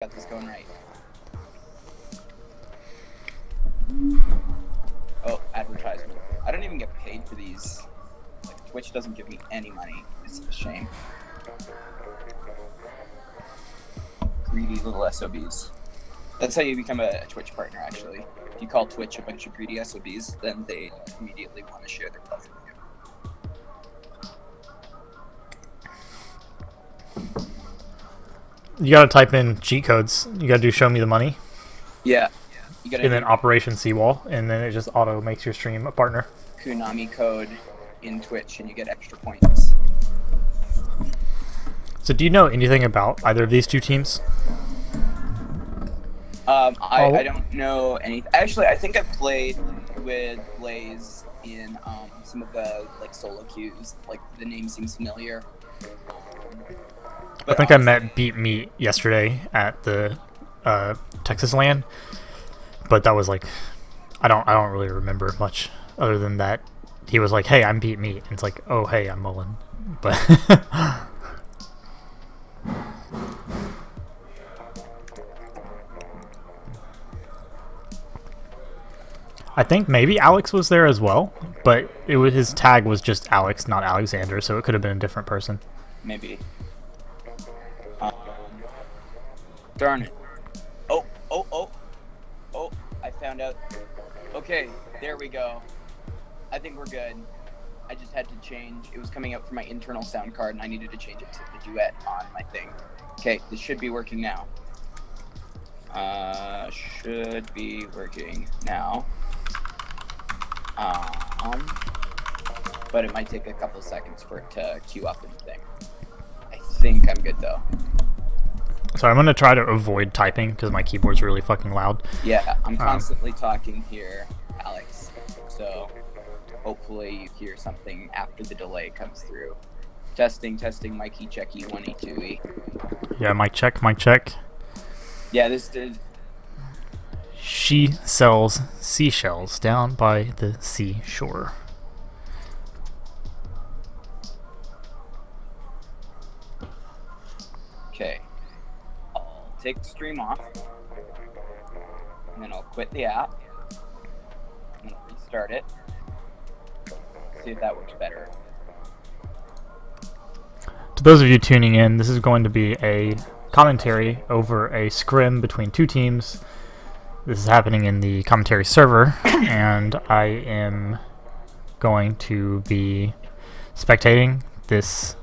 Got this going right. Oh, advertisement. I don't even get paid for these. Like, Twitch doesn't give me any money. It's a shame. Greedy little SOBs. That's how you become a Twitch partner, actually. If you call Twitch a bunch of greedy SOBs, then they immediately want to share their wealth with you. You gotta type in cheat codes. You gotta do show me the money. Yeah. You gotta and then Operation Seawall, and then it just auto makes your stream a partner. Konami code in Twitch, and you get extra points. So do you know anything about either of these two teams? I don't know anything. Actually, I think I played with Blaze in some of the solo queues. Like, the name seems familiar. I think I met Beat Meat yesterday at the Texas LAN, but that was like, I don't really remember much other than that he was like, "Hey, I'm Beat Meat," and it's like, "Oh, hey, I'm Mullin," but. I think maybe Alex was there as well, but his tag was just Alex, not Alexander, so it could have been a different person. Maybe. Darn it. Oh, I found out. Okay, there we go. I think we're good. I just had to change. It was coming up for my internal sound card, and I needed to change it to the duet on my thing. Okay, this should be working now. Should be working now. But it might take a couple seconds for it to queue up and thing. I think I'm good though. So I'm gonna try to avoid typing because my keyboard's really fucking loud. Yeah, I'm constantly talking here, Alex. So hopefully you hear something after the delay comes through. Testing, Mikey checky 1E2E. Yeah, mic check, mic check. Yeah, this is. She sells seashells down by the seashore. Okay. I'll take the stream off. And then I'll quit the app. And I'll restart it. See if that works better. To those of you tuning in, this is going to be a commentary over a scrim between two teams. This is happening in the commentary server, and I am going to be spectating this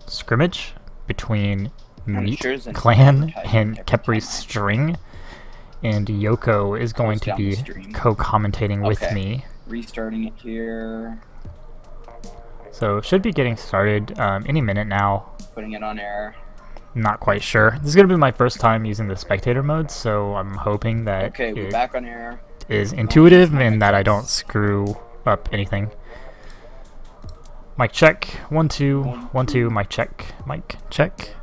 scrimmage between Meat Clan and Khepri's String, and Yoko is going to be co-commentating with me. Restarting it here. So should be getting started any minute now. Putting it on air. Not quite sure. This is going to be my first time using the spectator mode, so I'm hoping that we're back on air. Is intuitive and that I don't screw up anything. Mic check. 1 2 1 2. Mic check. Mic check.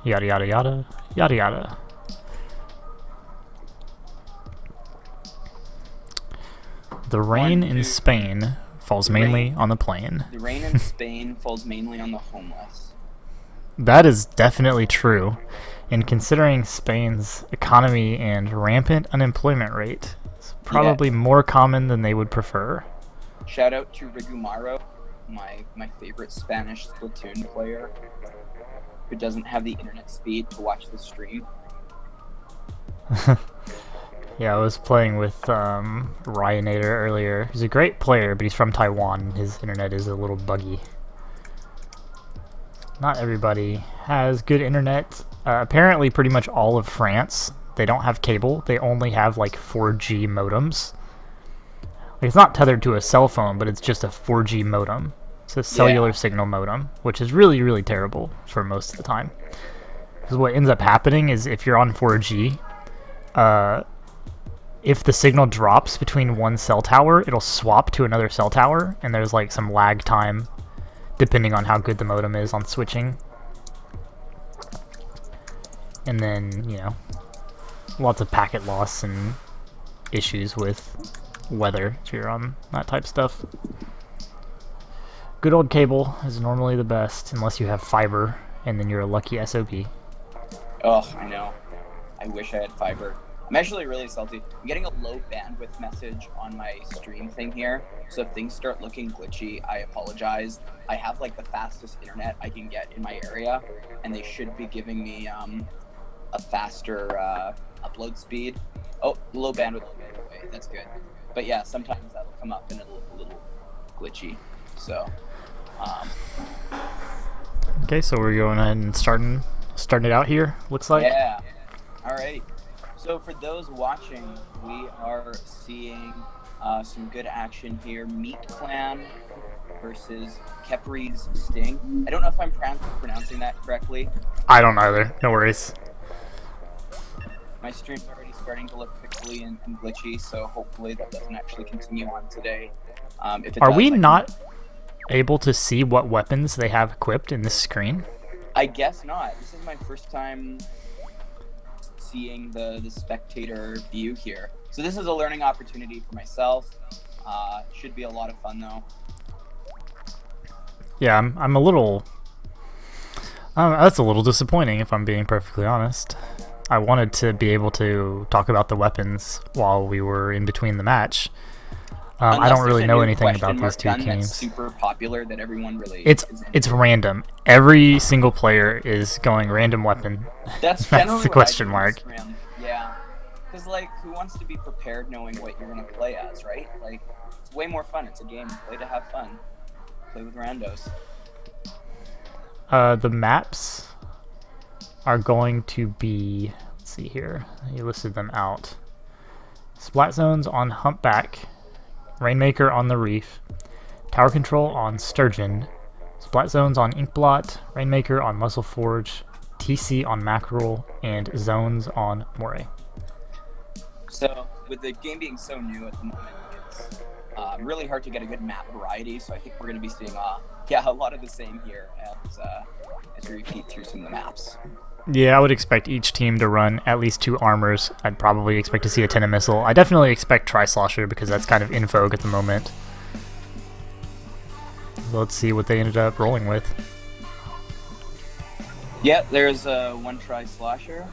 Yada yada yada yada yada. The rain in Spain falls mainly on the plain. The rain in Spain falls mainly on the homeless. That is definitely true. And considering Spain's economy and rampant unemployment rate, it's probably more common than they would prefer. Shout out to Rigumaro, my favorite Spanish Splatoon player, who doesn't have the internet speed to watch the stream. Yeah, I was playing with Ryanator earlier. He's a great player, but he's from Taiwan. His internet is a little buggy. Not everybody has good internet. Apparently, pretty much all of France, they don't have cable. They only have, like, 4G modems. Like, it's not tethered to a cell phone, but it's just a 4G modem. It's a cellular signal modem, which is really, really terrible for most of the time. Because what ends up happening is if you're on 4G, if the signal drops between one cell tower, it'll swap to another cell tower, and there's like some lag time depending on how good the modem is on switching. And then, you know, lots of packet loss and issues with weather if you're on that type of stuff. good old cable is normally the best, unless you have fiber, and then you're a lucky SOB. Oh, I know. I wish I had fiber. I'm actually really salty. I'm getting a low bandwidth message on my stream thing here, so if things start looking glitchy, I apologize. I have like the fastest internet I can get in my area, and they should be giving me a faster upload speed. Oh, low bandwidth. Okay, that's good. But yeah, sometimes that'll come up and it'll look a little glitchy. So. Okay, so we're going ahead and starting it out here. Looks like. Yeah. Alrighty. So for those watching, we are seeing some good action here. Meat Clan versus Khepri's Sting. I don't know if I'm pronouncing that correctly. I don't either. No worries. My stream's already starting to look pixely and glitchy, so hopefully that doesn't actually continue on today. If it Are does, we not able to see what weapons they have equipped in this screen? I guess not. This is my first time seeing the spectator view here. So this is a learning opportunity for myself. Should be a lot of fun though. Yeah, I'm a little... that's a little disappointing if I'm being perfectly honest. I wanted to be able to talk about the weapons while we were in between the match. I don't really know anything about these two teams. That's super popular that everyone really... It's random. Every single player is going random weapon. That's the question mark. Yeah. Because, like, who wants to be prepared knowing what you're going to play as, right? Like, it's way more fun. It's a game. Play to have fun. Play with randos. The maps are going to be... Let's see here. You listed them out. Splat zones on Humpback. Rainmaker on the Reef, Tower Control on Sturgeon, Splat Zones on Inkblot, Rainmaker on Muscle Forge, TC on Mackerel, and Zones on Moray. So, with the game being so new at the moment, it's really hard to get a good map variety, so I think we're going to be seeing a lot of the same here as we repeat through some of the maps. Yeah, I would expect each team to run at least 2 armors. I'd probably expect to see a Tenna Missile. I definitely expect Tri-Slosher because that's kind of in vogue at the moment. Let's see what they ended up rolling with. Yep, there's one Tri-Slosher.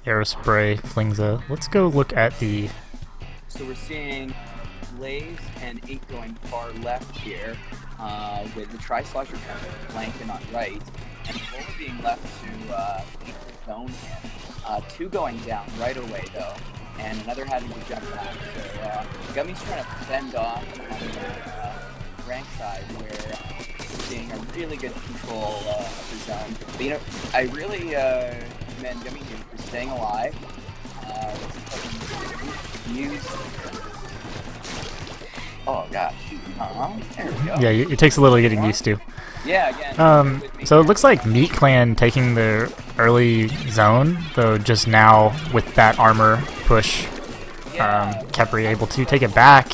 Aerospray, Flingza. Let's go look at the... So we're seeing Blaze and Ink going far left here, with the Tri-Slosher kind of flanking on right, and only being left to keep the zone in. 2 going down right away though, and another having to jump back. So Gummy's trying to fend off on the rank side where seeing a really good control of the zone. But you know, I really commend Gummy here for staying alive. Use. Oh gosh. There we go. Yeah, it takes a little getting used to. Yeah, again. So it looks like Meat Clan taking the early zone, though just now with that armor push, Khepri able to take it back.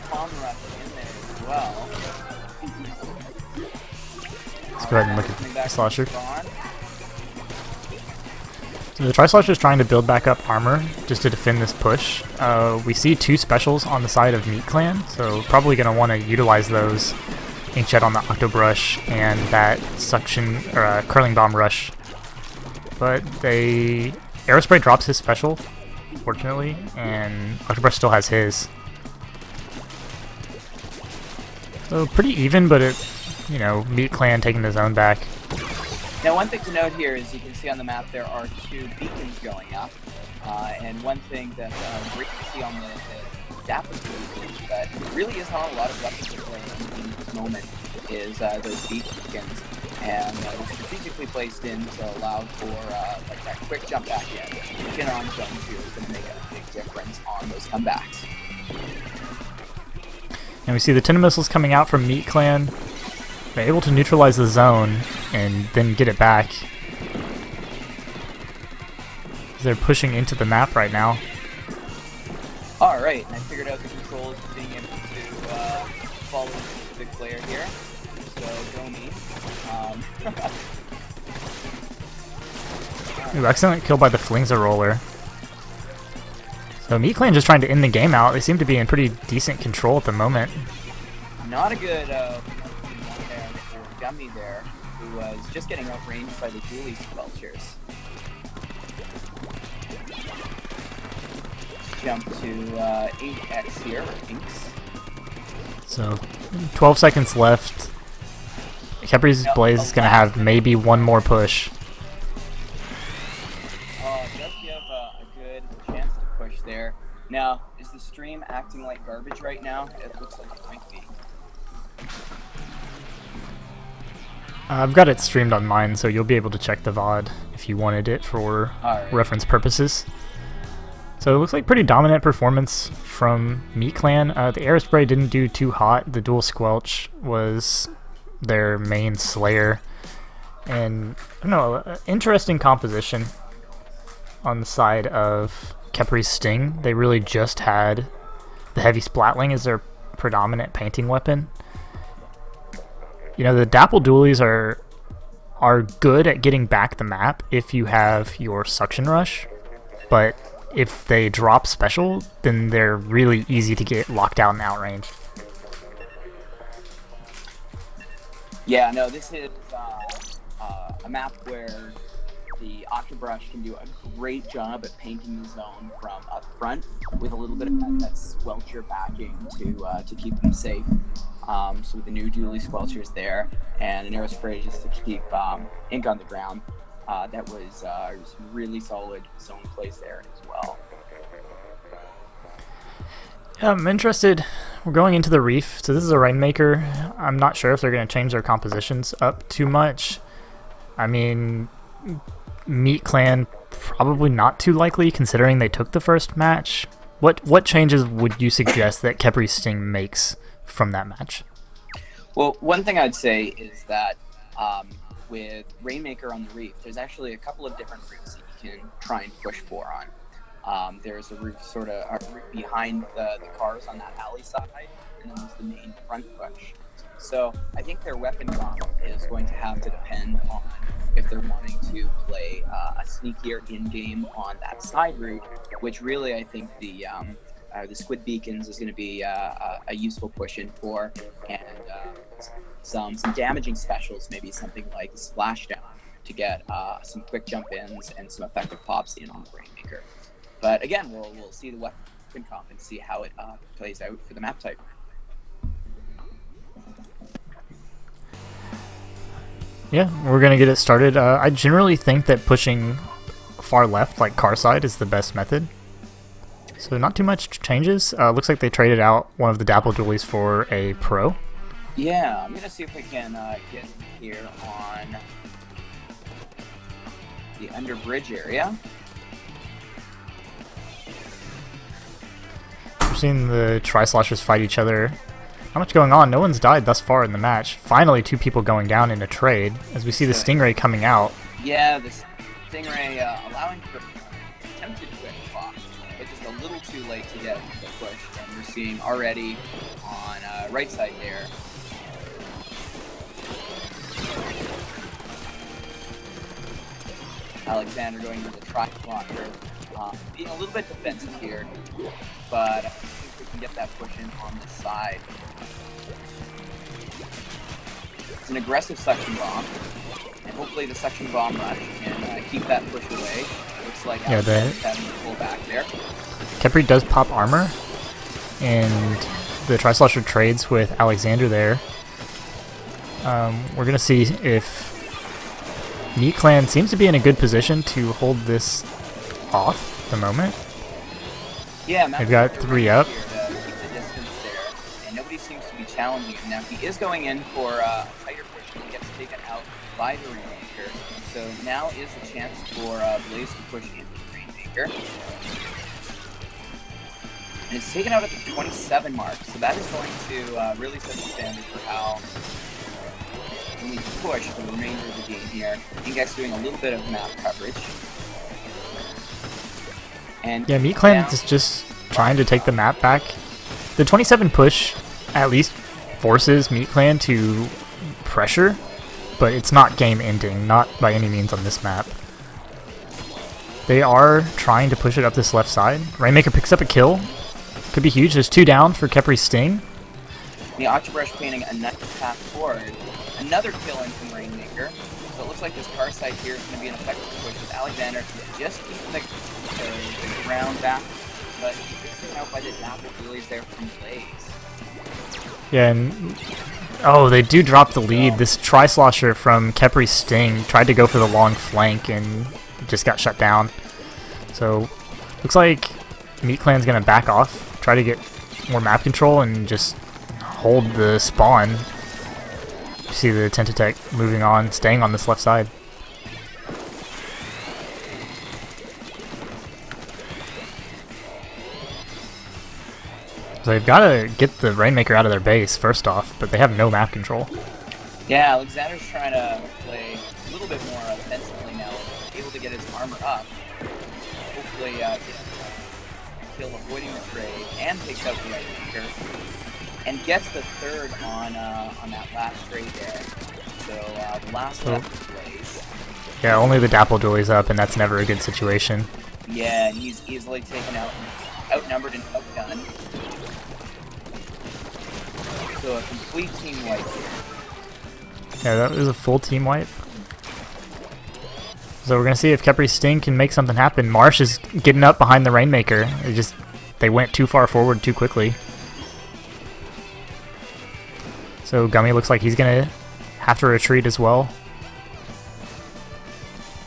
Palm rush in there as well. Let's go ahead and look at the Slosher. So the Tri-Slosher is trying to build back up armor just to defend this push. We see 2 specials on the side of Meat Clan, so probably going to want to utilize those. Inkjet on the Octobrush and that suction or curling bomb rush. But Aerospray drops his special, fortunately, and Octobrush still has his. So pretty even, but Meat Clan taking the zone back. Now, one thing to note here is you can see on the map there are 2 beacons going up, and one thing that great to see on the Dapper page that really isn't on a lot of weapons in this moment is those beacons, and they're strategically placed in to allow for like that quick jump back in. Beacon on zone 2 is going to make a big difference on those comebacks. And we see the Tenna Missiles coming out from Meat Clan. They're able to neutralize the zone and then get it back. They're pushing into the map right now. Alright, and I figured out the controls of being able to follow a specific player here. So, go me. Ooh, excellent kill by the Flingza roller. So Meat Clan just trying to end the game out. They seem to be in pretty decent control at the moment. Not a good one there for Gummy there, who was just getting outranged by the Julie Squelchers. Jump to 8x here, Inks. So, 12 seconds left. Khepri's Blaze is going to have maybe one more push. Does give a good chance to push there. Now, is the stream acting like garbage right now? It looks like it might be. I've got it streamed on mine, so you'll be able to check the VOD if you wanted it for reference purposes. So it looks like pretty dominant performance from Meat Clan. The Air Spray didn't do too hot. The Dual Squelch was their main slayer. And, I don't know, interesting composition on the side of Khepri's Sting. They really just had the Heavy Splatling as their predominant painting weapon. You know, the Dapple Dualies are good at getting back the map if you have your Suction Rush, but if they drop special, then they're really easy to get locked out and outranged. Yeah, no, this is a map where the Octobrush can do a great job at painting the zone from up front with a little bit of that Squelcher backing to keep them safe. So with the new Dually Squelchers there and an Air Spray just to keep Ink on the ground, that was really solid zone plays there as well. Yeah, I'm interested. We're going into the Reef, so this is a Rainmaker. I'm not sure if they're going to change their compositions up too much. I mean, Meat Clan probably not too likely considering they took the first match. What changes would you suggest that Khepri Sting makes from that match? Well, one thing I'd say is that with Rainmaker on the Reef, there's actually a couple of different routes that you can try and push for on. There's a roof sort of behind the cars on that alley side, and then there's the main front push. So I think their weapon drop is going to have to depend on if they're wanting to play a sneakier in-game on that side route, which really I think the Squid Beacons is going to be a useful push in for, and some damaging specials, maybe something like the Splashdown to get some quick jump-ins and some effective pops in on the Rainmaker. But again, we'll see the weapon comp and see how it plays out for the map type. Yeah, we're going to get it started. I generally think that pushing far left, like car side, is the best method. So not too much changes. Looks like they traded out one of the Dapple Dualies for a Pro. Yeah, I'm going to see if we can get here on the underbridge area. We're seeing the Tri-Sloshers fight each other. Not much going on. No one's died thus far in the match. Finally, two people going down in a trade as we see the Stingray coming out. Yeah, the Stingray allowing for attempted quick pop, but just a little too late to get the push. And we're seeing already on right side there. Alexander going to the tri-blocker, being a little bit defensive here, but I think we can get that push in on this side. It's an aggressive suction bomb, and hopefully the suction bomb rush can keep that push away. Looks like Alexander's having to pull back there. Khepri does pop armor, and the Tri-Slosher trades with Alexander there. We're going to see if Meat Clan seems to be in a good position to hold this off at the moment. Yeah, they've got 3 up. To keep the distance there, and nobody seems to be challenging him. Now he is going in for a tighter push and gets taken out by the Rainmaker. So now is the chance for Blaze to push into the Rainmaker. And it's taken out at the 27 mark, so that is going to really set the standard for how we need to push for the remainder of the game here. Ingex doing a little bit of map coverage. And yeah, Meat Clan is just trying to take the map back. The 27 push at least forces Meat Clan to pressure, but it's not game ending, not by any means on this map. They are trying to push it up this left side. Rainmaker picks up a kill. Could be huge. There's 2 down for Khepri Sting. The Octobrush painting a nice path forward. Another kill in from Rainmaker. So it looks like this car side here is going to be an effective push with Alexander just keeping the ground back, but he's out by the Dapple Wheelies there from Blaze. Yeah, and oh, they do drop the lead. This Tri-Slosher from Khepri Sting tried to go for the long flank and just got shut down. So looks like Meat Clan's going to back off, try to get more map control, and just hold the spawn. You see the Tentatech moving on, staying on this left side. So they've got to get the Rainmaker out of their base first off, but they have no map control. Yeah, Alexander's trying to play a little bit more offensively now, able to get his armor up. Hopefully, kill avoiding the trade and takes out the Rainmaker. And gets the third on that last trade there. So the last left plays. Yeah, only the Dapple Duelie's up, and that's never a good situation. Yeah, and he's easily taken out, outnumbered and outgunned. So a complete team wipe here. Yeah, that was a full team wipe. So we're gonna see if Khepri Sting can make something happen. Marsh is getting up behind the Rainmaker. They went too far forward too quickly. So Gummy looks like he's gonna have to retreat as well.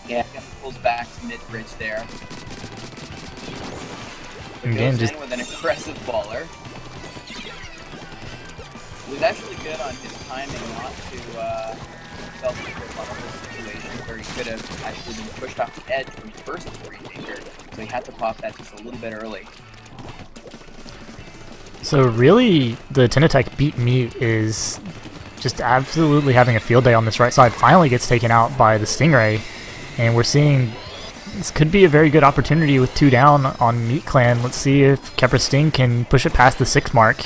Yeah, pulls back to mid-bridge there. Again, goes in with an aggressive baller. He was actually good on his timing not to self-trip on a situation where he could have actually been pushed off the edge from the first Rainmaker, so he had to pop that just a little bit early. So really, the Tentatech beat Meat is just absolutely having a field day on this right side. Finally gets taken out by the Stingray, and we're seeing this could be a very good opportunity with 2 down on Meat Clan. Let's see if Khepri Sting can push it past the 6 mark.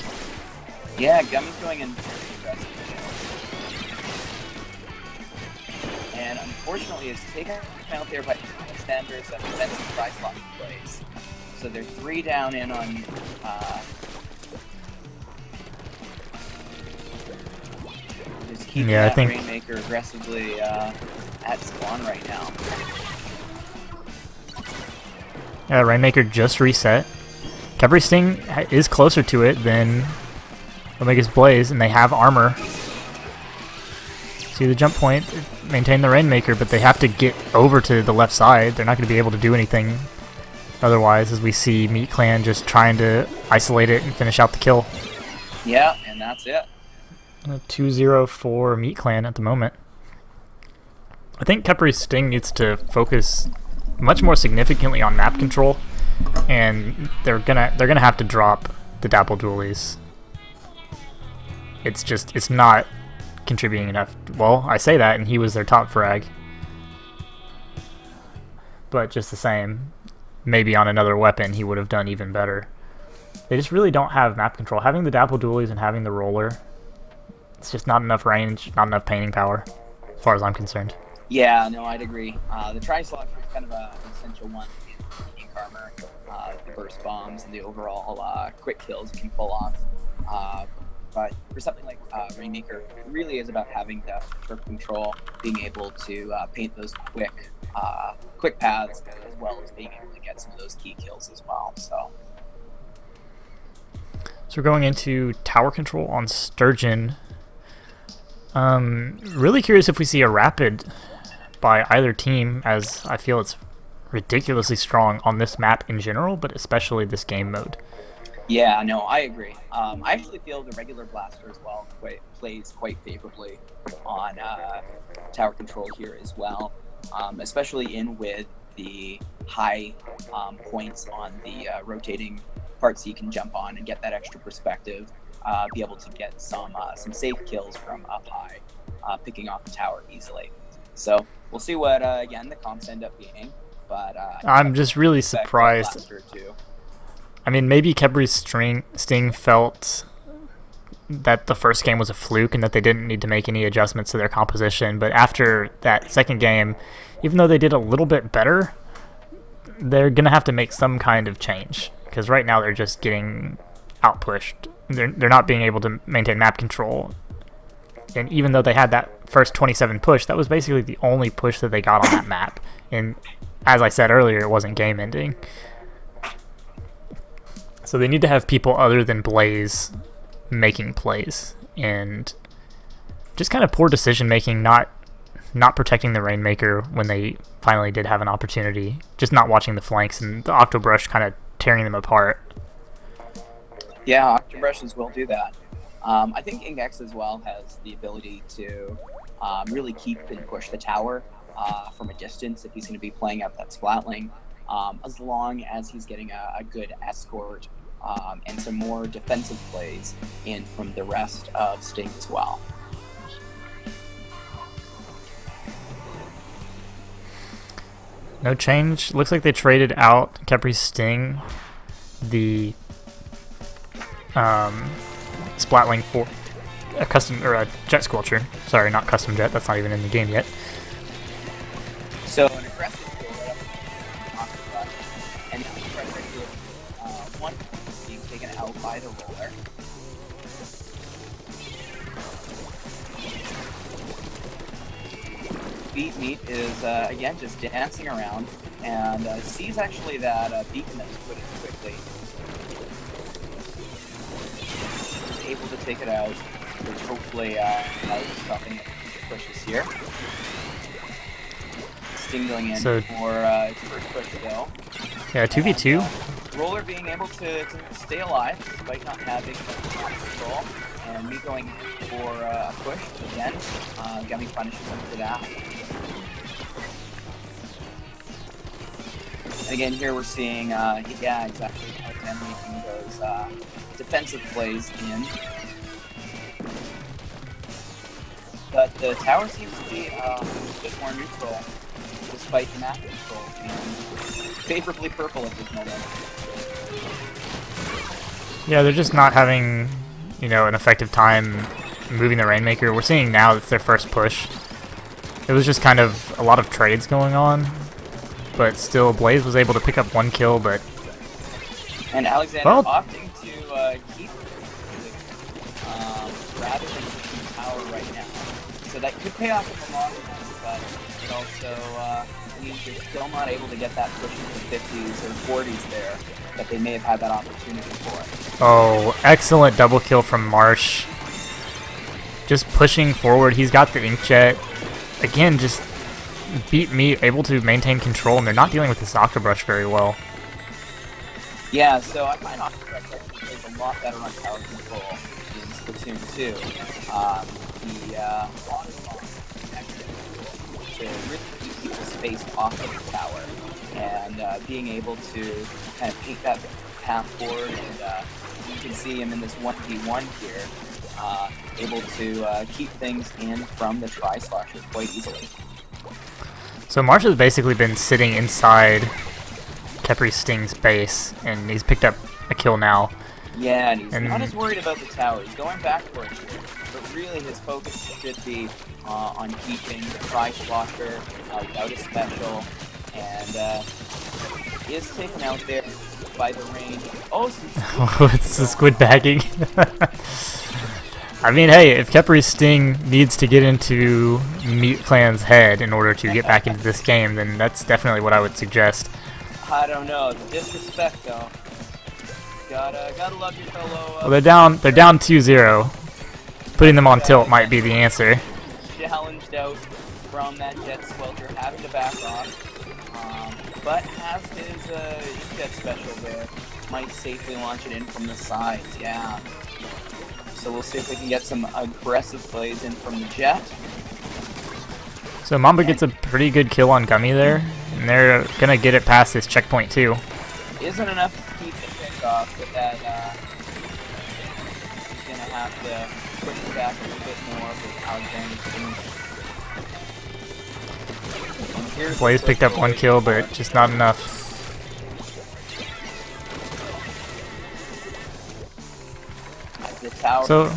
Yeah, Gummy's going in aggressive. And unfortunately, is taken out there by Alexander's defensive Tri-Slosher plays. So they're 3 down in on yeah, I think Rainmaker aggressively at spawn right now. Yeah, Rainmaker just reset. Khepri Sting is closer to it than Omega's Blaze, and they have armor. See the jump point, maintain the Rainmaker, but they have to get over to the left side. They're not going to be able to do anything otherwise, as we see Meat Clan just trying to isolate it and finish out the kill. Yeah, and that's it. 2-0 for Meat Clan at the moment. I think Khepri Sting needs to focus much more significantly on map control, and they're gonna have to drop the Dapple Duelies. It's not contributing enough. Well, I say that, and he was their top frag, but just the same, maybe on another weapon he would have done even better. They just really don't have map control. Having the Dapple Duelies and having the roller, it's just not enough range, not enough painting power, as far as I'm concerned. Yeah, no, I'd agree. The Tri-Slosher is kind of an essential one in ink armor. The burst bombs and the overall quick kills you can pull off. But for something like Rainmaker, it really is about having that turf control, being able to paint those quick paths, as well as being able to get some of those key kills as well. So we're going into tower control on Sturgeon. Really curious if we see a rapid by either team, as I feel it's ridiculously strong on this map in general, but especially this game mode. Yeah, no, I agree. I actually feel the regular blaster as well plays quite favorably on tower control here as well, especially in with the high points on the rotating parts you can jump on and get that extra perspective. Be able to get some safe kills from up high, picking off the tower easily. So we'll see what again the comps end up being. But I'm just really surprised. I mean, maybe Khepri Sting felt that the first game was a fluke and that they didn't need to make any adjustments to their composition. But after that second game, even though they did a little bit better, they're gonna have to make some kind of change, because right now they're just getting outpushed. They're not being able to maintain map control. And even though they had that first 27 push, that was basically the only push that they got on that map. And as I said earlier, it wasn't game ending. So they need to have people other than Blaze making plays. And just kind of poor decision making, not protecting the Rainmaker when they finally did have an opportunity. Just not watching the flanks, and the Octobrush kind of tearing them apart. Yeah, Octobrushes will do that. I think Ingex as well has the ability to really keep and push the tower from a distance if he's going to be playing out that splat lane, as long as he's getting a good escort and some more defensive plays in from the rest of Sting as well. No change. Looks like they traded out Khepri's Sting, the Splatling for a custom or a Jet Squelcher. Sorry, not custom Jet. That's not even in the game yet. So an aggressive kill right up and now the pressure one being taken out by the roller. Beat Meat is again just dancing around and sees actually that beacon that was put in quickly. Able to take it out, which hopefully is stopping the pushes here. Sting going in for its first push still. Yeah, 2v2. Roller being able to stay alive despite not having control, and me going for a push again. Gummy punishes him for that. And again, here we're seeing, yeah, exactly how them making those defensive plays in. But the tower seems to be a bit more neutral, despite the map control being favorably purple at this moment. Yeah, they're just not having, you know, an effective time moving the Rainmaker. We're seeing now that's their first push. It was just kind of a lot of trades going on, but still Blaze was able to pick up one kill, but... And Alexander opting to keep rather than keep power right now. So that could pay off in the long run, but it also means you're still not able to get that push into the 50s or 40s there that they may have had that opportunity for. Oh, excellent double kill from Marsh. Just pushing forward. He's got the Inkjet. Again, just Beat Me able to maintain control, and they're not dealing with this Octobrush very well. Yeah, so I find Octobrush actually plays a lot better on tower control in Splatoon 2. The waterfall to really keep people spaced off of the tower, and being able to kind of take that path forward, and you can see him in this 1v1 here, able to keep things in from the Tri-Slasher quite easily. So Marsh has basically been sitting inside Khepri Sting's base, and he's picked up a kill now. Yeah, and he's not as worried about the tower. He's going back for it here, but really his focus should be on keeping the Tri-Slasher without a special, and is taken out there by the rain. Oh, it's the squid bagging. I mean, hey, if Khepri Sting needs to get into Meat Clan's head in order to get back into this game, then that's definitely what I would suggest. I don't know. The disrespect, though. Gotta love your fellow. Well, they're down 2-0. Putting them on tilt might be the answer. Challenged out from that Jet Squelcher, having to back off, but has his Jet special there. Might safely launch it in from the sides. Yeah. So we'll see if we can get some aggressive plays in from the Jet. So Mamba gets a pretty good kill on Gummy there, and they're gonna get it past this checkpoint too. Isn't enough to keep the pick off, but that he's gonna have to push it back a little bit more with Alexander. Blaze picked up one kill, but just not enough. So,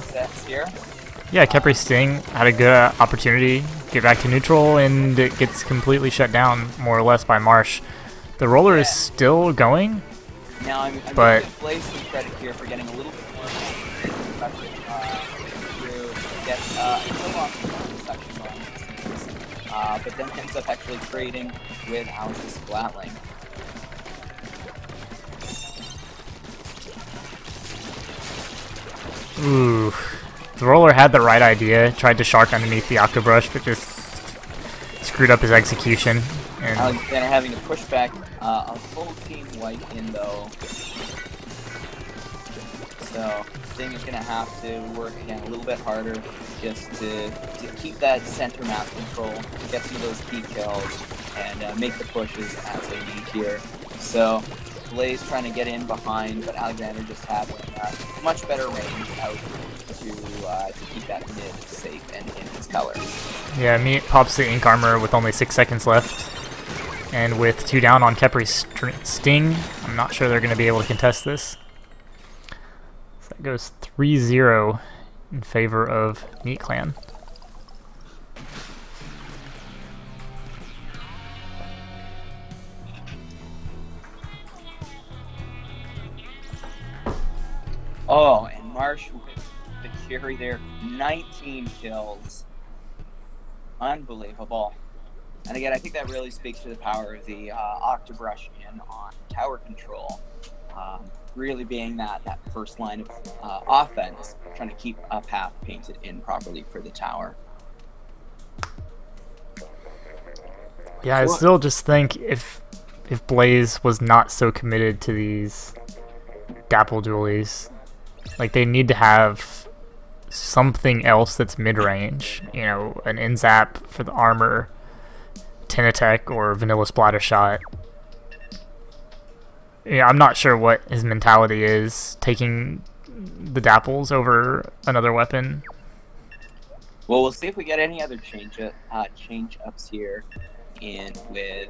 yeah, Khepri Sting had a good opportunity to get back to neutral, and it gets completely shut down, more or less, by Marsh. The roller is still going. Now I'm but going to Blaze some credit here for getting a little bit more through get a kill off the section run, but then ends up actually trading with Alex's Splatling. ooh, the roller had the right idea. Tried to shark underneath the Octobrush, but just screwed up his execution. And Alexander having to push back a full team white in though. So Sting is going to have to work again a little bit harder just to keep that center map control, get some of those key kills, and make the pushes as they need here. So Blaze trying to get in behind, but Alexander just having much better range out to keep that mid safe and in his color. yeah, Meat pops the Ink Armor with only 6 seconds left. And with 2 down on Khepri's Sting, I'm not sure they're going to be able to contest this. So that goes 3-0 in favor of Meat Clan. Oh, and Marsh with the carry there, 19 kills. Unbelievable. And again, I think that really speaks to the power of the Octobrush in on tower control. Really being that first line of offense, trying to keep a path painted in properly for the tower. Yeah, I still just think if Blaze was not so committed to these Dapple dualies, like they need to have something else that's mid-range. You know, an Inzap for the armor, Tinatech or Vanilla Splatter Shot. Yeah, I'm not sure what his mentality is, taking the Dapples over another weapon. Well, we'll see if we get any other change-ups here in with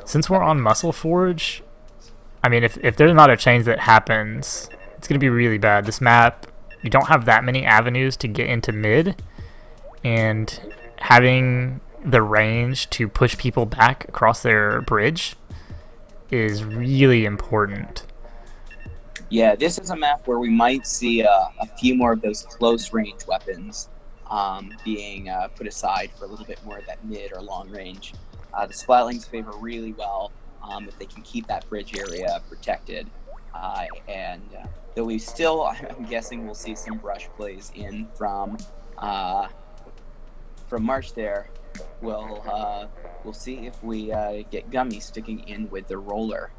Since we're on Muscle Forge, I mean, if there's not a change that happens, it's going to be really bad. This map, you don't have that many avenues to get into mid, and having the range to push people back across their bridge is really important. Yeah, this is a map where we might see a few more of those close range weapons being put aside for a little bit more of that mid or long range. The Splatlings favor really well if they can keep that bridge area protected. Though we still, I'm guessing we'll see some brush plays in from March there. We'll see if we get Gummy sticking in with the roller.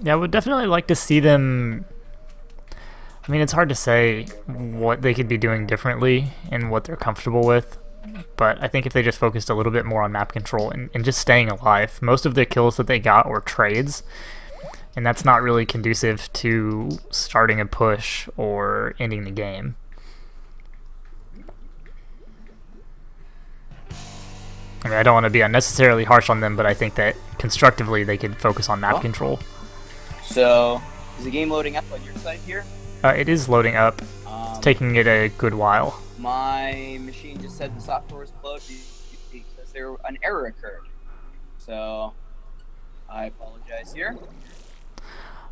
Yeah, I would definitely like to see them. I mean, it's hard to say what they could be doing differently and what they're comfortable with, but I think if they just focused a little bit more on map control and just staying alive. Most of the kills that they got were trades, and that's not really conducive to starting a push or ending the game. I mean, I don't want to be unnecessarily harsh on them, but I think that constructively they could focus on map control. So, is the game loading up on your side here? It is loading up. It's taking it a good while. My machine just said the software was closed because an error occurred. So, I apologize here.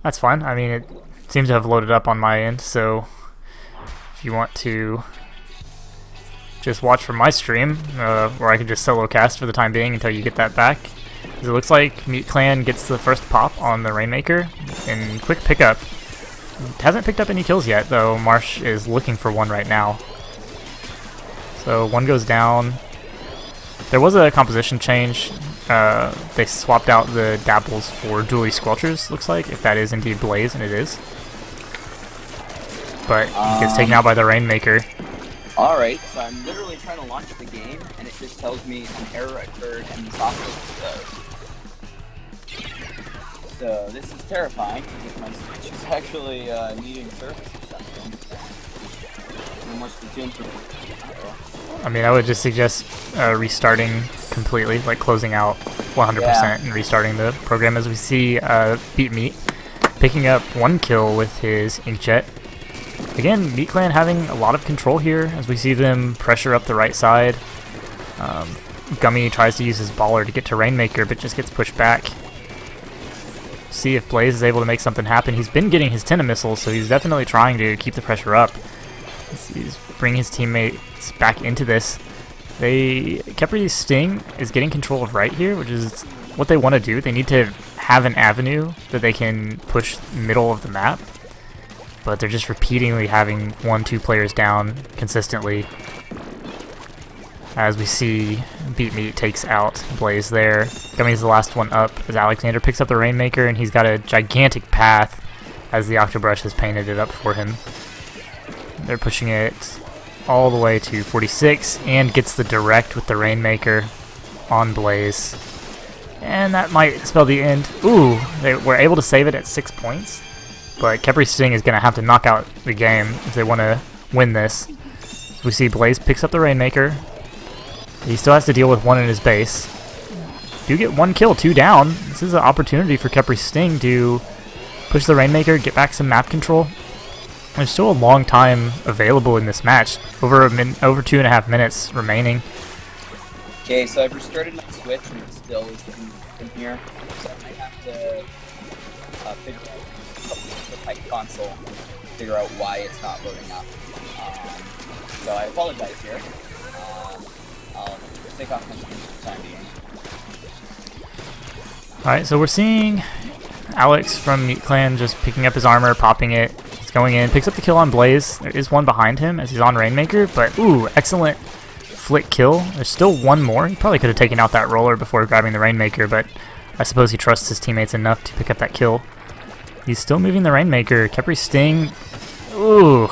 That's fine. I mean, it seems to have loaded up on my end, so if you want to just watch from my stream, where I can just solo cast for the time being until you get that back. It looks like Meat Clan gets the first pop on the Rainmaker, and quick pickup. Hasn't picked up any kills yet, though Marsh is looking for one right now. So one goes down. There was a composition change. They swapped out the Dapples for Dually Squelchers, looks like, if that is indeed Blaze, and it is. But he gets taken out by the Rainmaker. Alright, so I'm literally trying to launch the game, and it just tells me an error occurred and the software was closed. So this is terrifying, because my Switch is actually needing service or something. No more Splatoon for... I mean, I would just suggest restarting completely, like closing out 100% and restarting the program, as we see Beat Meat picking up one kill with his Inkjet. Again, Meat Clan having a lot of control here as we see them pressure up the right side. Gummy tries to use his baller to get to Rainmaker, but just gets pushed back. See if Blaze is able to make something happen. He's been getting his Tenna missiles, so he's definitely trying to keep the pressure up. He's bringing his teammates back into this. Khepri's Sting is getting control of right here, which is what they want to do. They need to have an avenue that they can push middle of the map, but they're just repeatedly having 1-2 players down consistently. As we see, Beat Meat takes out Blaze there. Gummy's the last one up as Alexander picks up the Rainmaker, and he's got a gigantic path as the Octobrush has painted it up for him. They're pushing it all the way to 46 and gets the direct with the Rainmaker on Blaze. And that might spell the end. Ooh, they were able to save it at 6 points. But Khepri Sting is going to have to knock out the game if they want to win this. We see Blaze picks up the Rainmaker. He still has to deal with one in his base. Do get 1 kill, 2 down. This is an opportunity for Khepri Sting to push the Rainmaker, get back some map control. There's still a long time available in this match. Over 2.5 minutes remaining. Okay, so I've restarted my Switch and it still is in here. So I might have to figure out the type console, figure out why it's not loading up. So I apologize here. I'll take off my screen for the time being. Alright, so we're seeing Alex from Meat Clan just picking up his armor, popping it. He's going in, picks up the kill on Blaze. There is one behind him as he's on Rainmaker, but ooh, excellent flick kill. There's still one more. He probably could have taken out that roller before grabbing the Rainmaker, but I suppose he trusts his teammates enough to pick up that kill. He's still moving the Rainmaker. Khepri Sting. Ooh,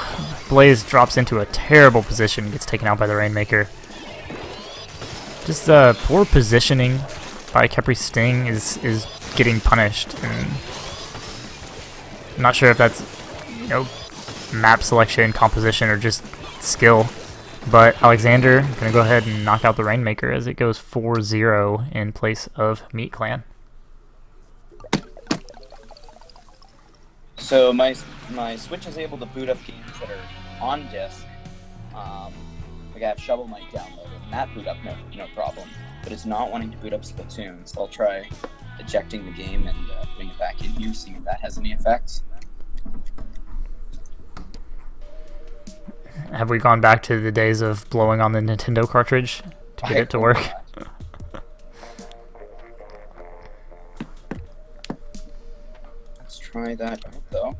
Blaze drops into a terrible position, gets taken out by the Rainmaker. Just poor positioning by Khepri Sting is getting punished, and I'm not sure if that's, you know, map selection, composition, or just skill. But Alexander gonna go ahead and knock out the Rainmaker as it goes 4-0 in place of Meat Clan. So my Switch is able to boot up games that are on disk. Like I have Shovel Knight downloaded, and that boot up no problem. But it's not wanting to boot up Splatoon, so I'll try ejecting the game and putting it back in here, seeing if that has any effects. Have we gone back to the days of blowing on the Nintendo cartridge to get it to work? Let's try that out, though.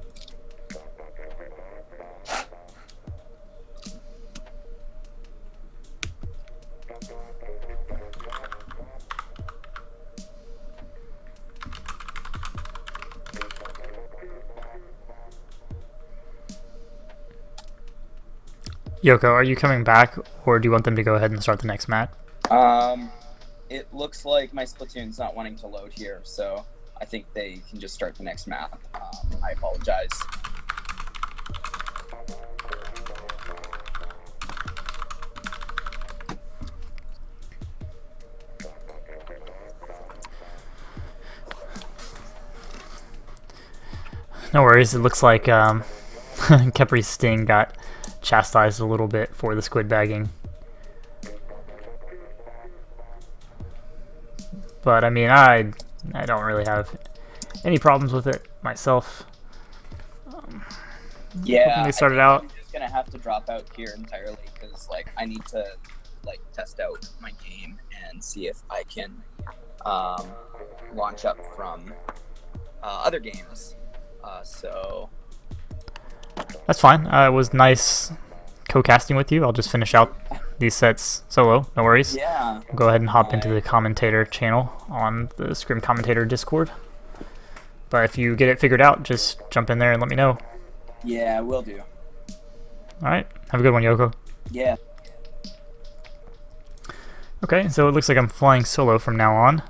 Yoko, are you coming back, or do you want them to go ahead and start the next match? It looks like my Splatoon's not wanting to load here, so I think they can just start the next map. I apologize. No worries, it looks like Khepri Sting got chastised a little bit for the squid bagging. But I mean, I don't really have any problems with it myself. Yeah, when they started out, I'm just gonna have to drop out here entirely because like I need to like test out my game and see if I can launch up from other games. So that's fine. It was nice co-casting with you. I'll just finish out these sets solo, no worries. yeah, Go ahead and hop into the commentator channel on the Scrim Commentator Discord. But if you get it figured out, just jump in there and let me know. yeah, will do. Alright, have a good one, Yoko. Yeah. Okay, so it looks like I'm flying solo from now on.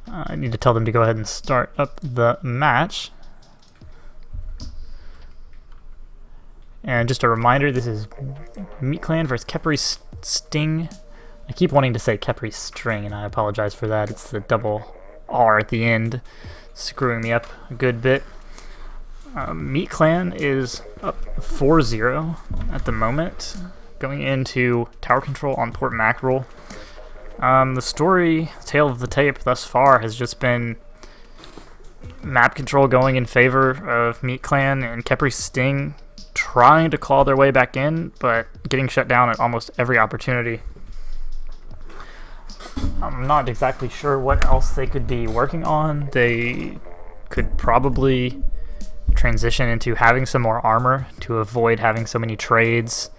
I need to tell them to go ahead and start up the match. And just a reminder, this is Meat Clan versus Khepri Sting. I keep wanting to say Khepri String, and I apologize for that. It's the double R at the end, screwing me up a good bit. Meat Clan is up 4-0 at the moment, going into tower control on Port Mackerel. The story, tale of the tape thus far has just been map control going in favor of Meat Clan and Khepri Sting trying to claw their way back in, but getting shut down at almost every opportunity. I'm not exactly sure what else they could be working on. They could probably transition into having some more armor to avoid having so many trades,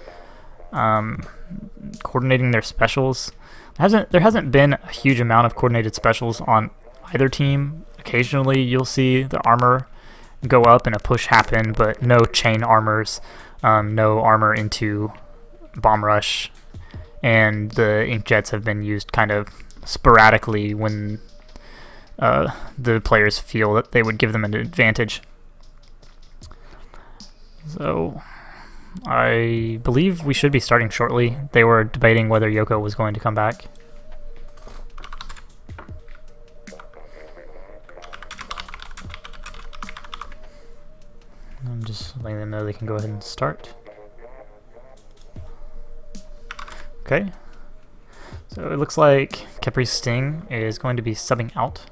coordinating their specials. There hasn't been a huge amount of coordinated specials on either team. Occasionally you'll see the armor go up and a push happen, but no chain armors, no armor into bomb rush, and the inkjets have been used kind of sporadically when the players feel that they would give them an advantage. So I believe we should be starting shortly. They were debating whether Yoko was going to come back. I'm just letting them know they can go ahead and start. Okay. So it looks like Khepri Sting is going to be subbing out.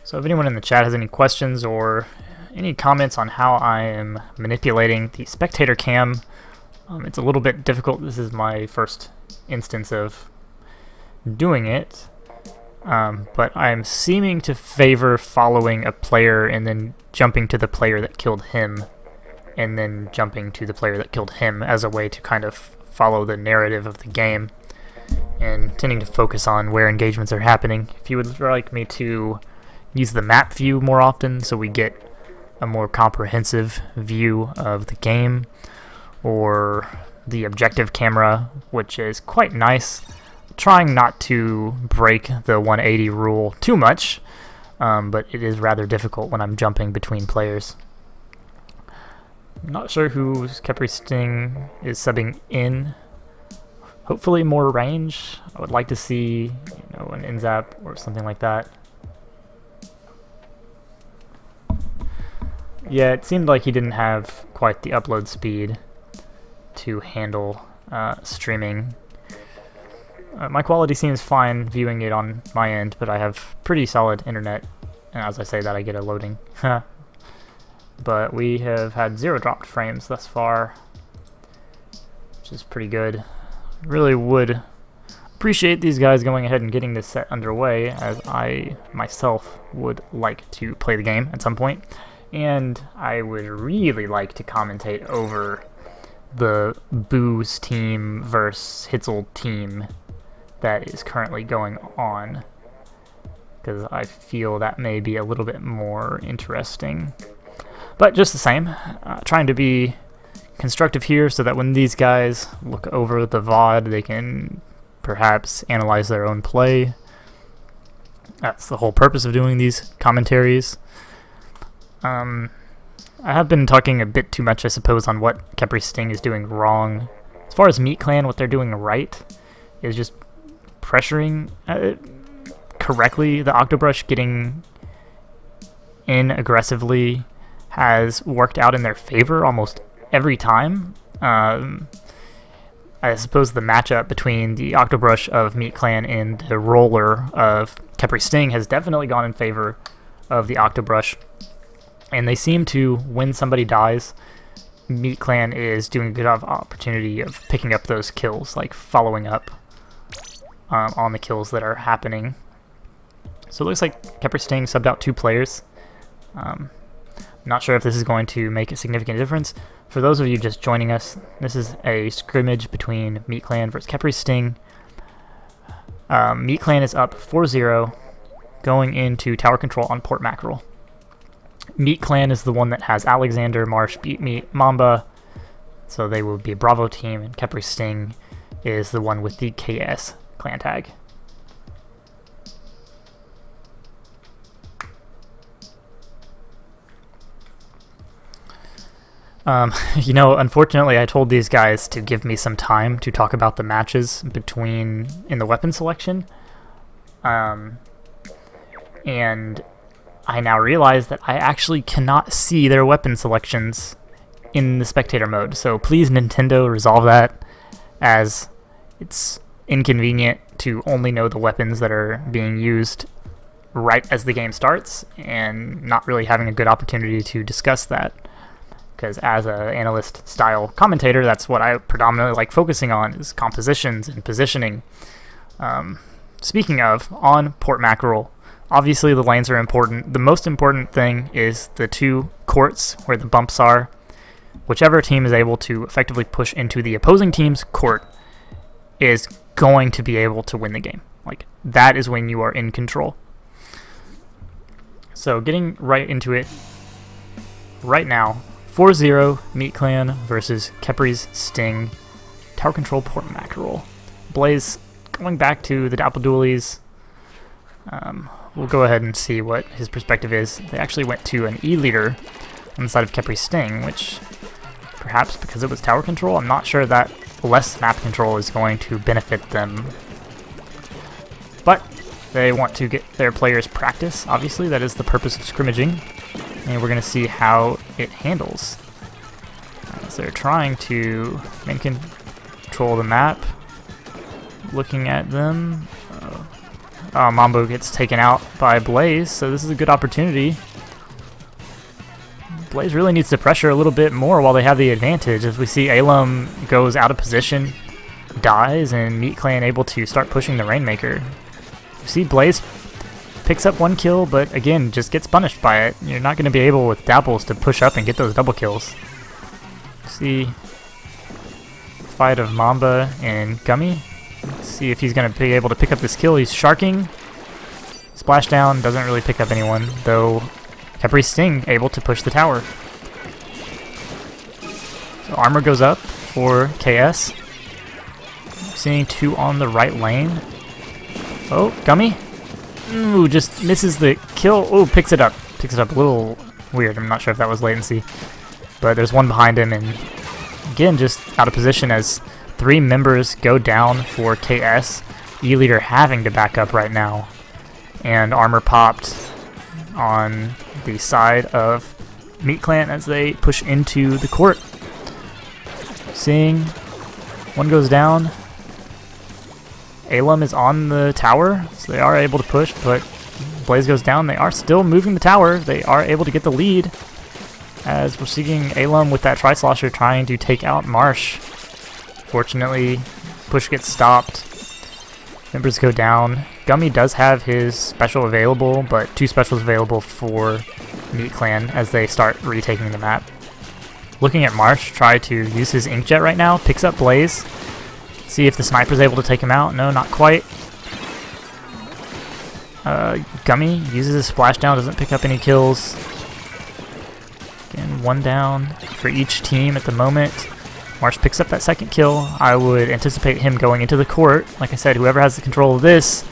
So if anyone in the chat has any questions or any comments on how I am manipulating the spectator cam, it's a little bit difficult. This is my first instance of doing it, but I'm seeming to favor following a player and then jumping to the player that killed him, and then jumping to the player that killed him as a way to kind of follow the narrative of the game, and tending to focus on where engagements are happening. If you would like me to use the map view more often so we get a more comprehensive view of the game, or the objective camera, which is quite nice, trying not to break the 180 rule too much, but it is rather difficult when I'm jumping between players. I'm not sure who Khepri Sting is subbing in. Hopefully more range. I would like to see, an in-zap or something like that. Yeah, it seemed like he didn't have quite the upload speed to handle streaming. My quality seems fine viewing it on my end, but I have pretty solid internet, and as I say that I get a loading. But we have had 0 dropped frames thus far, which is pretty good. Really would appreciate these guys going ahead and getting this set underway, as I myself would like to play the game at some point. And I would really like to commentate over the Boo's team versus Hitzel team that is currently going on, because I feel that may be a little bit more interesting. But just the same, trying to be constructive here so that when these guys look over the VOD, they can perhaps analyze their own play. That's the whole purpose of doing these commentaries. I have been talking a bit too much, I suppose, on what Khepri Sting is doing wrong. As far as Meat Clan, what they're doing right is just pressuring correctly. The Octobrush getting in aggressively has worked out in their favor almost every time. I suppose the matchup between the Octobrush of Meat Clan and the Roller of Khepri Sting has definitely gone in favor of the Octobrush. And they seem to, when somebody dies, Meat Clan is doing a good opportunity of picking up those kills, like following up on the kills that are happening. So it looks like Khepri Sting subbed out 2 players. Not sure if this is going to make a significant difference. For those of you just joining us, this is a scrimmage between Meat Clan versus Khepri Sting. Meat Clan is up 4-0 going into tower control on Port Mackerel. Meat Clan is the one that has Alexander, Marsh, Beat Meat, Mamba, so they will be a Bravo team, and Khepri Sting is the one with the KS clan tag. Unfortunately I told these guys to give me some time to talk about the matches in the weapon selection, and I now realize that I actually cannot see their weapon selections in the spectator mode, so please Nintendo resolve that, as it's inconvenient to only know the weapons that are being used right as the game starts, and not really having a good opportunity to discuss that. Because as an analyst style commentator, that's what I predominantly like focusing on, is compositions and positioning. Speaking of, on Port Mackerel, obviously the lanes are important. The most important thing is the two courts where the bumps are. Whichever team is able to effectively push into the opposing team's court is going to be able to win the game. Like, that is when you are in control. So getting right into it right now, 4-0 Meat Clan versus Khepri's Sting, Tower Control Port Mackerel. Blaze going back to the Dapple Dualies. We'll go ahead and see what his perspective is. They actually went to an E leader on the side of Khepri's Sting, which perhaps because it was tower control, I'm not sure that less map control is going to benefit them. But they want to get their players practice, obviously. That is the purpose of scrimmaging. And we're going to see how it handles. As they're trying to main control the map. Looking at them. Mambo gets taken out by Blaze, so this is a good opportunity. Blaze really needs to pressure a little bit more while they have the advantage. As we see Alum goes out of position, dies, and Meat Clan able to start pushing the Rainmaker. You see Blaze picks up one kill, but again, just gets punished by it. You're not going to be able with Dapples to push up and get those double kills. See fight of Mamba and Gummy. Let's see if he's going to be able to pick up this kill. He's sharking. Splashdown doesn't really pick up anyone, though Khepri Sting able to push the tower. So armor goes up for KS. Seeing two on the right lane. Oh, Gummy. Ooh, just misses the kill. Oh, picks it up. Picks it up a little weird. I'm not sure if that was latency. But there's one behind him, and again, just out of position as 3 members go down for KS. E-leader having to back up right now. And armor popped on the side of Meat Clan as they push into the court. Seeing one goes down. Alum is on the tower, so they are able to push, but Blaze goes down. They are still moving the tower. They are able to get the lead as we're seeing Alum with that Tri-Slosher trying to take out Marsh. Fortunately, push gets stopped. Members go down. Gummy does have his special available, but 2 specials available for Meat Clan as they start retaking the map. Looking at Marsh, try to use his Inkjet right now. Picks up Blaze. See if the sniper's able to take him out. No, not quite. Gummy uses his splashdown, doesn't pick up any kills. Again, 1 down for each team at the moment. Marsh picks up that 2nd kill. I would anticipate him going into the court. Like I said, whoever has the control of this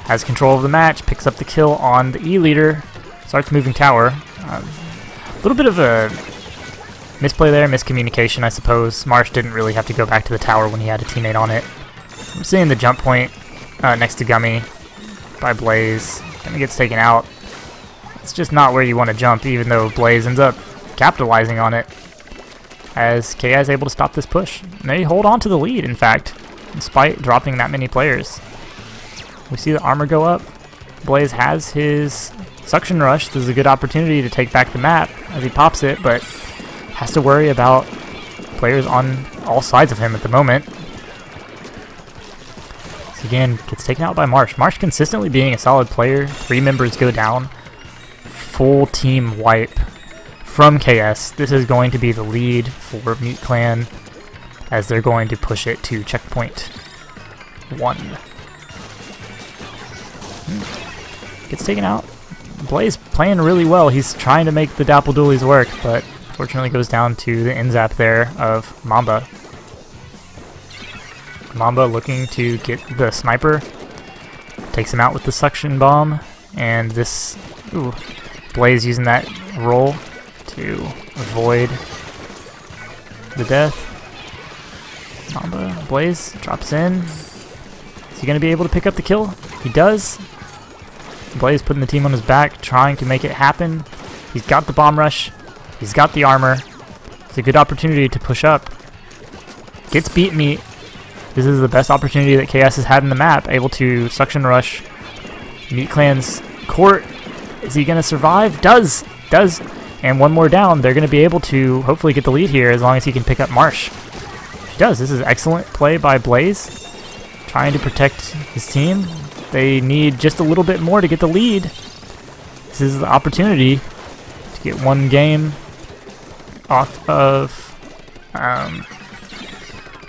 has control of the match, picks up the kill on the E-leader, starts moving tower. A little bit of a misplay there, miscommunication, I suppose. Marsh didn't really have to go back to the tower when he had a teammate on it. I'm seeing the jump point next to Gummy by Blaze. Gummy gets taken out. It's just not where you want to jump, even though Blaze ends up capitalizing on it, as KI is able to stop this push. And they hold on to the lead, in fact, despite dropping that many players. We see the armor go up. Blaze has his suction rush. This is a good opportunity to take back the map as he pops it, but has to worry about players on all sides of him at the moment. So again, gets taken out by Marsh. Marsh consistently being a solid player. 3 members go down. Full team wipe from KS. This is going to be the lead for Meat Clan as they're going to push it to checkpoint 1. Gets taken out. Blaze playing really well. He's trying to make the Dapple Dualies work, but fortunately goes down to the end-zap there of Mamba. Mamba looking to get the sniper. Takes him out with the suction bomb. And this... Ooh, Blaze using that roll to avoid the death. Mamba, Blaze drops in. Is he going to be able to pick up the kill? He does. Blaze putting the team on his back, trying to make it happen. He's got the bomb rush. He's got the armor. It's a good opportunity to push up. Gets beat meat. This is the best opportunity that KS has had in the map, able to suction rush Meat Clan's court. Is he going to survive? Does. And one more down. They're going to be able to hopefully get the lead here as long as he can pick up Marsh. He does. This is excellent play by Blaze, trying to protect his team. They need just a little bit more to get the lead. This is the opportunity to get one game off of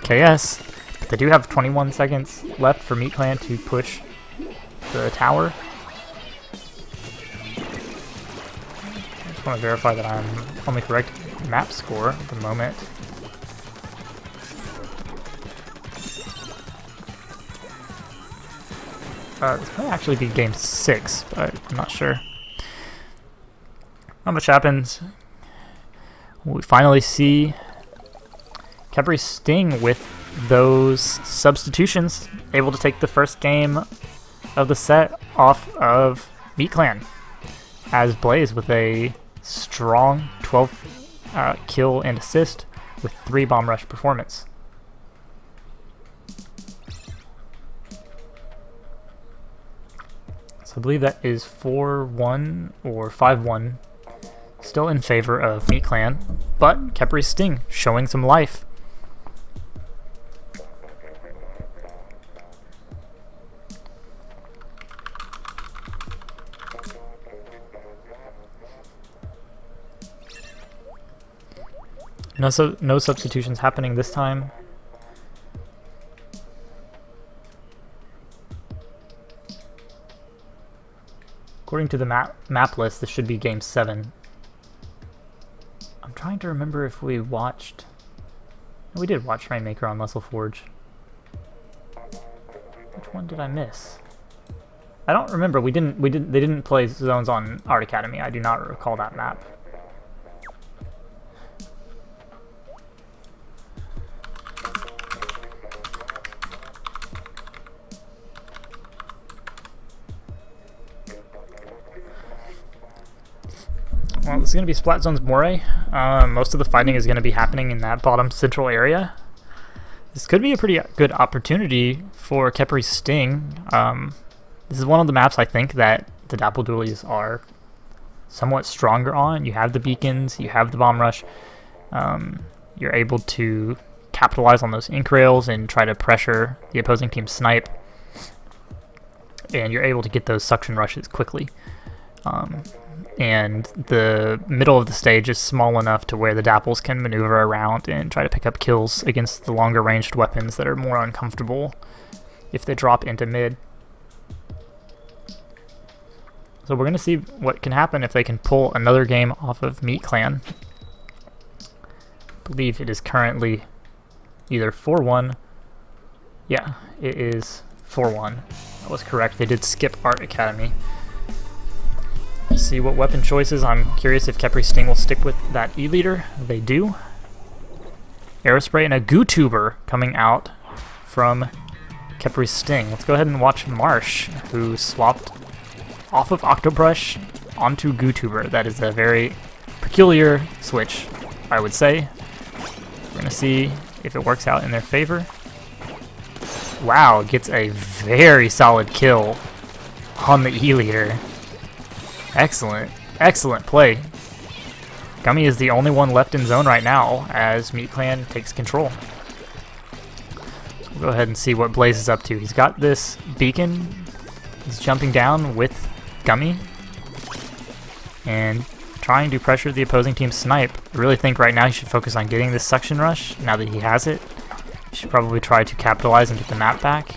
KS. They do have 21 seconds left for Meat Clan to push the tower. I just want to verify that I'm on the correct map score at the moment. This might actually be game 6, but I'm not sure. Not much happens. We finally see Khepri Sting with those substitutions, able to take the first game of the set off of Meat Clan, as Blaze with a strong 12 kill and assist with 3 bomb rush performance. So I believe that is 4-1 or 5-1, still in favor of Meat Clan, but Khepri Sting showing some life. No substitutions happening this time. According to the map list, this should be game 7. I'm trying to remember if we watched. We did watch Rainmaker on Muscle Forge. Which one did I miss? I don't remember. They didn't play zones on Art Academy. I do not recall that map. Well, this is going to be Splat Zone's Moray. Most of the fighting is going to be happening in that bottom central area. This could be a pretty good opportunity for Khepri Sting. This is one of the maps I think that the Dapple Dualies are somewhat stronger on. You have the beacons, you have the bomb rush. You're able to capitalize on those ink rails and try to pressure the opposing team's snipe. And you're able to get those suction rushes quickly. And the middle of the stage is small enough to where the Dapples can maneuver around and try to pick up kills against the longer ranged weapons that are more uncomfortable if they drop into mid. So we're going to see what can happen if they can pull another game off of Meat Clan. I believe it is currently either 4-1. Yeah, it is 4-1. That was correct. They did skip Art Academy. See what weapon choices. I'm curious if Khepri Sting will stick with that E-Leader. They do. Aerospray and a Goo-Tuber coming out from Khepri Sting. Let's go ahead and watch Marsh, who swapped off of Octobrush onto Goo-Tuber. That is a very peculiar switch, I would say. We're going to see if it works out in their favor. Wow, gets a very solid kill on the E-Leader. Excellent. Excellent play. Gummy is the only one left in zone right now as Meat Clan takes control. So we'll go ahead and see what Blaze is up to. He's got this beacon. He's jumping down with Gummy and trying to pressure the opposing team's snipe. I really think right now he should focus on getting this suction rush now that he has it. He should probably try to capitalize and get the map back.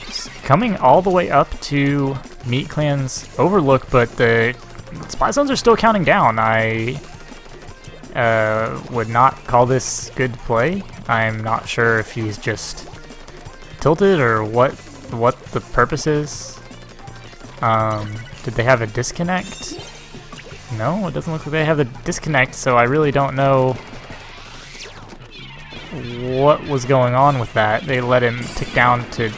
He's coming all the way up to Meat Clan's Overlook, but the spy zones are still counting down. I would not call this good play. I'm not sure if he's just tilted or what the purpose is. Did they have a disconnect? No, it doesn't look like they have a disconnect, so I really don't know what was going on with that. They let him tick down to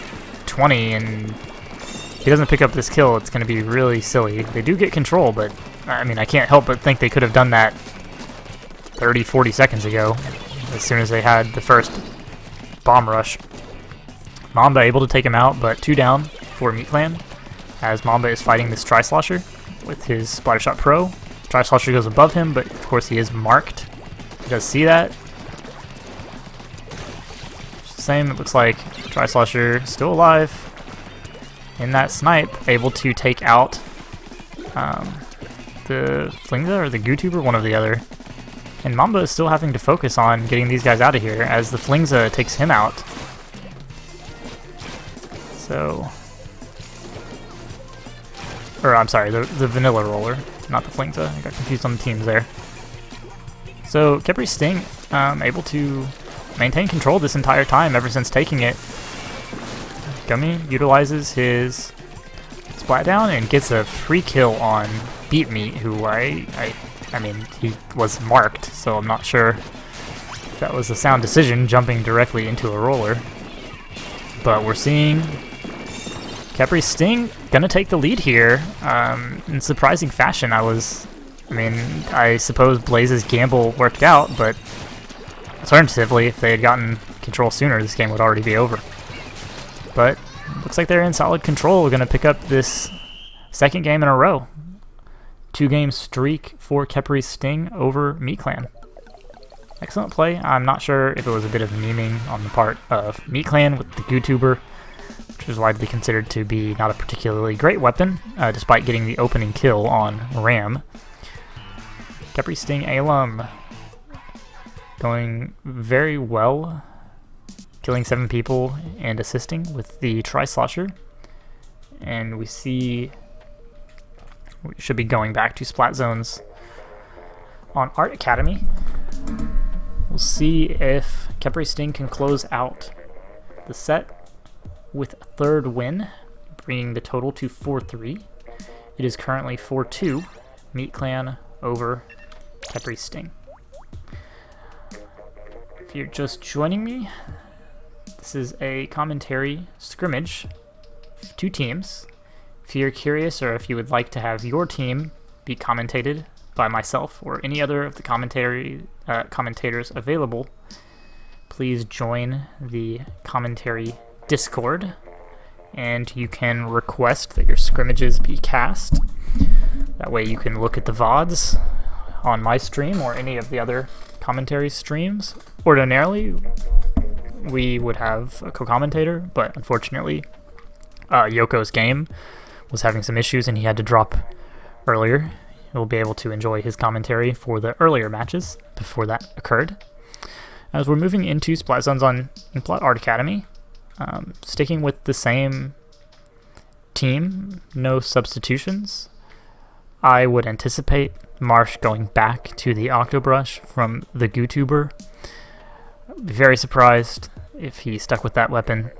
20, and he doesn't pick up this kill. It's going to be really silly. They do get control, but I mean, I can't help but think they could have done that 30, 40 seconds ago, as soon as they had the first bomb rush. Mamba able to take him out, but 2 down for Meat Clan as Mamba is fighting this Tri-Slosher with his Splattershot Pro. Tri-Slosher goes above him, but of course he is marked. He does see that. Same, it looks like Tri-Slosher still alive in that snipe, able to take out the Flingza or the Gootuber, one or the other. And Mamba is still having to focus on getting these guys out of here as the Flingza takes him out. So, or I'm sorry, the Vanilla Roller, not the Flingza. I got confused on the teams there. So Khepri Sting able to maintain control this entire time ever since taking it. Gummy utilizes his Splat Down and gets a free kill on Beat Meat, who I mean, he was marked, so I'm not sure if that was a sound decision, jumping directly into a roller. But we're seeing Khepri Sting gonna take the lead here in surprising fashion. I suppose Blaze's gamble worked out, but alternatively, if they had gotten control sooner, this game would already be over. But looks like they're in solid control. We're gonna pick up this second game in a row. 2-game streak for Khepri Sting over Meat Clan. Excellent play. I'm not sure if it was a bit of memeing on the part of Meat Clan with the Gootuber, which is widely considered to be not a particularly great weapon, despite getting the opening kill on Ram. Khepri Sting alum going very well, killing 7 people and assisting with the Tri-Slosher. And we see we should be going back to Splat Zones on Art Academy. We'll see if Khepri Sting can close out the set with a 3rd win, bringing the total to 4-3. It is currently 4-2, Meat Clan over Khepri Sting. If you're just joining me, this is a commentary scrimmage, 2 teams. If you're curious or if you would like to have your team be commentated by myself or any other of the commentators available, please join the commentary Discord, and you can request that your scrimmages be cast. That way you can look at the VODs on my stream or any of the other commentary streams. Ordinarily, we would have a co-commentator, but unfortunately, Yoko's game was having some issues and he had to drop earlier. You'll be able to enjoy his commentary for the earlier matches before that occurred. As we're moving into Splat Zones on Inkblot Art Academy, sticking with the same team, no substitutions, I would anticipate Marsh going back to the Octobrush from the Gootuber. I'd be very surprised if he stuck with that weapon.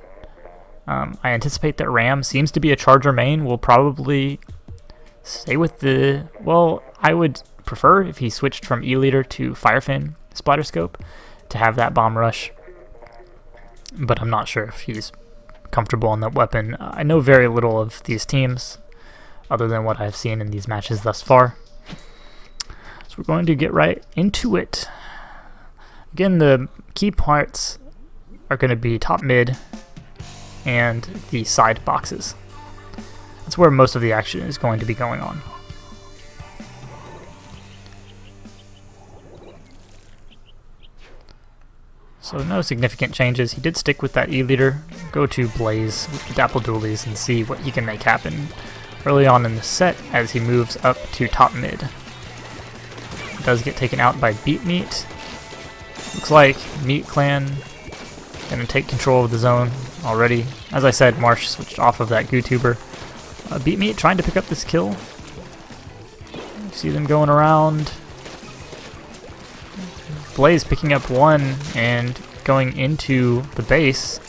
I anticipate that Ram seems to be a Charger main, will probably stay with the... Well, I would prefer if he switched from E-Leader to Firefin Splatterscope to have that bomb rush, but I'm not sure if he's comfortable on that weapon. I know very little of these teams, other than what I've seen in these matches thus far. So we're going to get right into it. Again, the key parts are going to be top mid and the side boxes. That's where most of the action is going to be going on. So no significant changes. He did stick with that E-Leader. Go to Blaze with the Dapple Dualies and see what he can make happen early on in the set as he moves up to top mid. He does get taken out by Beat Meat. Looks like Meat Clan gonna take control of the zone already. As I said, Marsh switched off of that Gootuber. Beat Meat trying to pick up this kill. See them going around. Blaze picking up one and going into the base.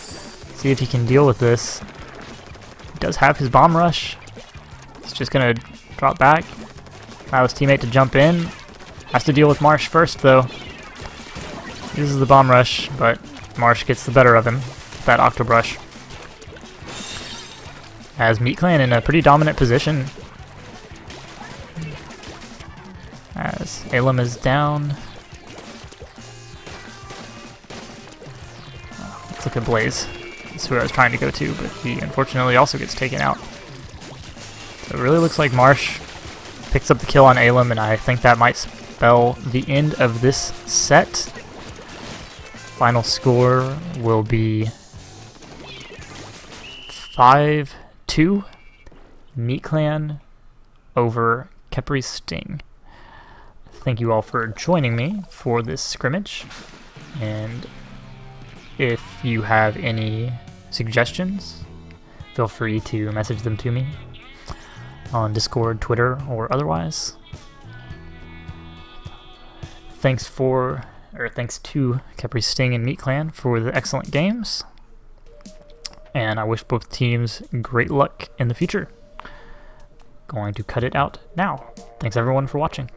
See if he can deal with this. He does have his bomb rush. He's just gonna drop back. Allow his teammate to jump in. Has to deal with Marsh first though. Uses the bomb rush, but Marsh gets the better of him. That Octobrush. As Meat Clan in a pretty dominant position. As Alum is down. Let's look at Blaze. is who I was trying to go to, but he unfortunately also gets taken out. So it really looks like Marsh picks up the kill on Alem, and I think that might spell the end of this set. Final score will be 5-2, Meat Clan over Khepri Sting. Thank you all for joining me for this scrimmage, and if you have any suggestions, feel free to message them to me on Discord, Twitter, or otherwise. Thanks to Khepri Sting and Meat Clan for the excellent games, and I wish both teams great luck in the future. Going to cut it out now. Thanks everyone for watching.